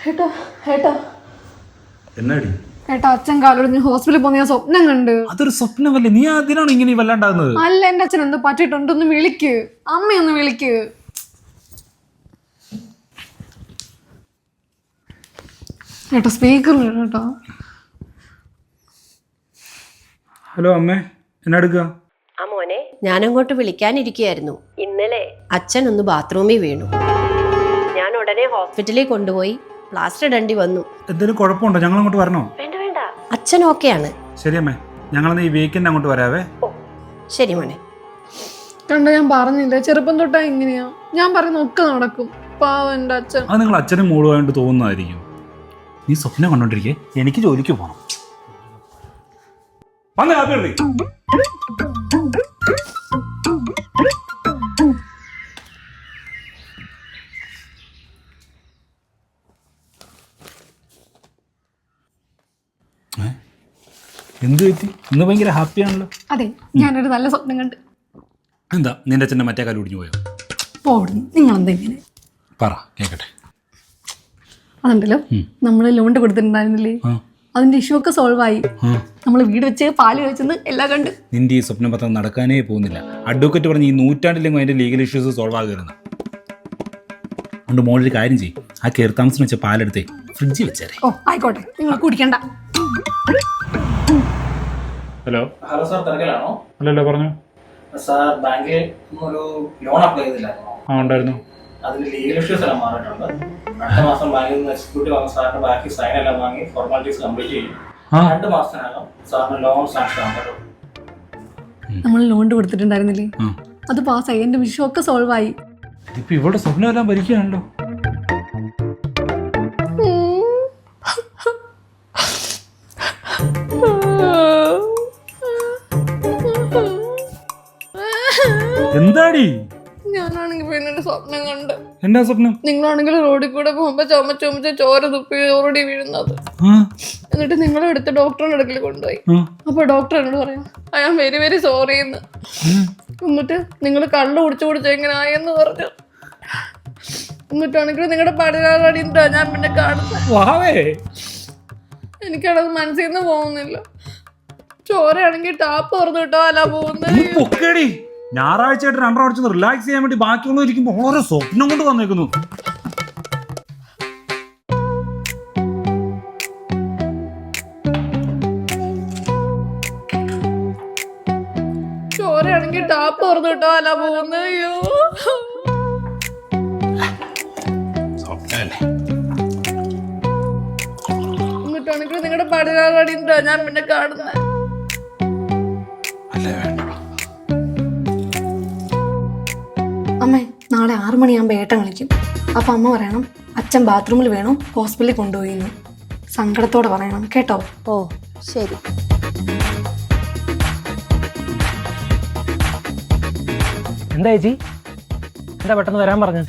ഏട്ടാ ഏട്ടാ എന്നാടി ഏട്ടാ അച്ഛൻ കാലൊടിഞ്ഞ് ഹോസ്പിറ്റലിൽ പോകുന്ന ഞാൻ സ്വപ്നം കണ്ട്. അതൊരു സ്വപ്നമല്ലേ? നീ അതിനാണ് ഇങ്ങനെ വല്ലാണ്ടാകുന്നത്? അല്ല, എന്റെ അച്ഛൻ എന്ത് പറ്റിയിട്ടുണ്ടൊന്ന് വിളിക്ക്, അമ്മയൊന്ന് വിളിക്ക്. ഏട്ടാ സ്പീക്കർ കേട്ടോ. ഹലോ അമ്മേ, എന്നാ എടുക്കുക? ആ മോനെ, ഞാനങ്ങോട്ട് വിളിക്കാനിരിക്കുകയായിരുന്നു. ഇന്നലെ അച്ഛൻ ഒന്ന് ബാത്റൂമിൽ വീണു. ഞാൻ ഉടനെ ഹോസ്പിറ്റലിൽ കൊണ്ടുപോയി പ്ലാസ്റ്റർ ഇടേണ്ടി വന്നു. എന്തെങ്കിലും കുഴപ്പമുണ്ടോ? ഞങ്ങൾ അങ്ങോട്ട് വരണോ? വേണ്ട വേണ്ട, അച്ഛൻ ഓക്കെയാണ്. ശരി അമ്മേ, ഞങ്ങളെന്ന് ഈ വീക്കെൻഡ് അങ്ങോട്ട് വരാവേ. ഓ ശരി മോനെ. കണ്ട, ഞാൻ പറഞ്ഞില്ലേ ചെറുപ്പം തൊട്ടാ ഇങ്ങനെയാ. ഞാൻ പറയുന്ന ഒക്കെ നടക്കും. പാവം എന്റെ അച്ഛൻ. അത് നിങ്ങൾ അച്ഛനും മോളുമായിട്ട് തോന്നുന്നതായിരിക്കും. നീ സ്വപ്നം കണ്ടോണ്ടിരിക്കേ, എനിക്ക് ജോലിക്ക് പോകണം. വന്ന് കാപ്പി എടുക്ക്. എന്ത് പറ്റി? ഇന്ന് ഭയങ്കര ഹാപ്പിയാണല്ലോ. അതെ, ഞാനൊരു നല്ല സ്വപ്നം കണ്ട്. എന്താ നിന്റെ അച്ഛൻ്റെ മറ്റേ കാലം ഒടിഞ്ഞു പോയോ? പോടുന്നു, നിങ്ങൾ എന്താ ഇങ്ങനെ പറ കേക്കട്ടെ. അതുണ്ടല്ലോ, നമ്മള് ലോൺ കൊടുത്തിട്ടുണ്ടായിരുന്നില്ലേ, അതിന്റെ ഇഷ്യൂ ഒക്കെ സോൾവ് ആയി. നമ്മൾ വീട് വെച്ച് പാല് കഴിച്ചെന്ന് എല്ലാം കണ്ട്. നിന്റെ ഈ സ്വപ്നം പത്രം നടക്കാനേ പോകുന്നില്ല. അഡ്വക്കേറ്റ് പറഞ്ഞ് ഈ നൂറ്റാണ്ടിലെങ്കിലും അതിന്റെ ലീഗൽ ഇഷ്യൂസ് സോൾവ് ആകുന്നു. അതുകൊണ്ട് മോളൊരു കാര്യം ചെയ്യും, ആ കയറി താമസം വെച്ച പാലെടുത്തേ ഫ്രിഡ്ജിൽ വെച്ചേരെ. ഓ ആയിക്കോട്ടെ, നിങ്ങൾ കുടിക്കണ്ട. ഹലോ ഹലോ സാർ, തിരക്കിലാണോ? അല്ലല്ലോ, പറഞ്ഞു. സാർ ബാങ്കിൽ ഒരു ലോൺ അപ്ലൈ ചെയ്തില്ലായിരുന്നോ? ആ ഉണ്ടായിരുന്നു. അതിന് ലീഗൽ ഇഷ്യൂസ് എല്ലാം മാറിയിട്ടുണ്ട്. അടുത്ത മാസം ബാങ്കിൽ നിന്ന് എക്സിക്യൂട്ടീവ് വന്ന സാറിന് ബാക്കി സൈൻ എല്ലാം വാങ്ങി ഫോർമാലിറ്റീസ് കംപ്ലീറ്റ് ചെയ്യും. 2 മാസത്തിനകം സാറിന് ലോൺ സാങ്ഷൻ ആകാൻ പറ്റും. നമ്മൾ ലോൺ കൊടുത്തിട്ടുണ്ടായിരുന്നില്ലേ, അത് പാസ്സായി. എന്റെ ഇഷ്യൂ ഒക്കെ സോൾവ് ആയി. ഇപ്പൊ ഇവിടെ സ്വപ്നം എല്ലാം ഭരിക്കുകയാണല്ലോ. എന്താടി? ഞാനാണെങ്കിൽ പിന്നെ സ്വപ്നം കണ്ട്. എന്താ സ്വപ്നം? നിങ്ങളാണെങ്കിൽ റോഡിൽ കൂടെ പോകുമ്പോ ചുമച്ച് ചോര തുപ്പി ഓടി വീഴുന്നത്. എന്നിട്ട് നിങ്ങളെ എടുത്ത് ഡോക്ടറിന്റെ അടുക്കൽ കൊണ്ടുപോയി. അപ്പൊ ഡോക്ടർ എന്നോട് പറയാം, I am very very sorry എന്ന്. എന്നിട്ട് നിങ്ങൾ കള്ളു കുടിച്ച് എങ്ങനെയായെന്ന് പറഞ്ഞു. എന്നിട്ടാണെങ്കിൽ നിങ്ങളുടെ പടിനാളടിണ്ടാ ഞാൻ പിന്നെ കാണുന്നത്. എനിക്കത് മനസ്സിൽ നിന്ന് പോകുന്നില്ല. ചോരയാണെങ്കിൽ ടാപ്പ് തുറന്നു കിട്ടോ അല്ല പോകുന്നത്. ഞായറാഴ്ചയായിട്ട് 2 അടിച്ചൊന്ന് റിലാക്സ് ചെയ്യാൻ വേണ്ടി ബാക്കിയുള്ള ഇരിക്കുമ്പോ ഓരോ സ്വപ്നം കൊണ്ട് വന്നേക്കുന്നു. ചോരയാണെങ്കിൽ ടാപ്പ് തുറന്നു കിട്ടോ അല്ല പോകുന്നത്. അയ്യോ, എന്നിട്ടാണെങ്കിൽ നിങ്ങളുടെ പടിനാളടിണ്ടാ ഞാൻ പിന്നെ കാണുന്നത്. അമ്മേ, നാളെ 6 മണിയാകുമ്പോൾ ഏട്ടൻ കളിക്കും. അപ്പം അമ്മ പറയണം അച്ഛൻ ബാത്റൂമിൽ വേണം, ഹോസ്പിറ്റലിൽ കൊണ്ടുപോയിന്ന്. സങ്കടത്തോടെ പറയണം കേട്ടോ. ഓ ശരി. എന്താ ചേച്ചി, എന്താ പെട്ടെന്ന് വരാൻ പറഞ്ഞു?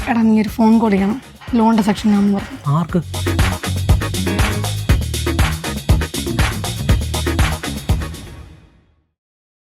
എടാ, നീ ഒരു ഫോൺ കോൾ ചെയ്യണം, ലോണിന്റെ സെക്ഷനാണെന്ന് പറഞ്ഞു. ആർക്ക്?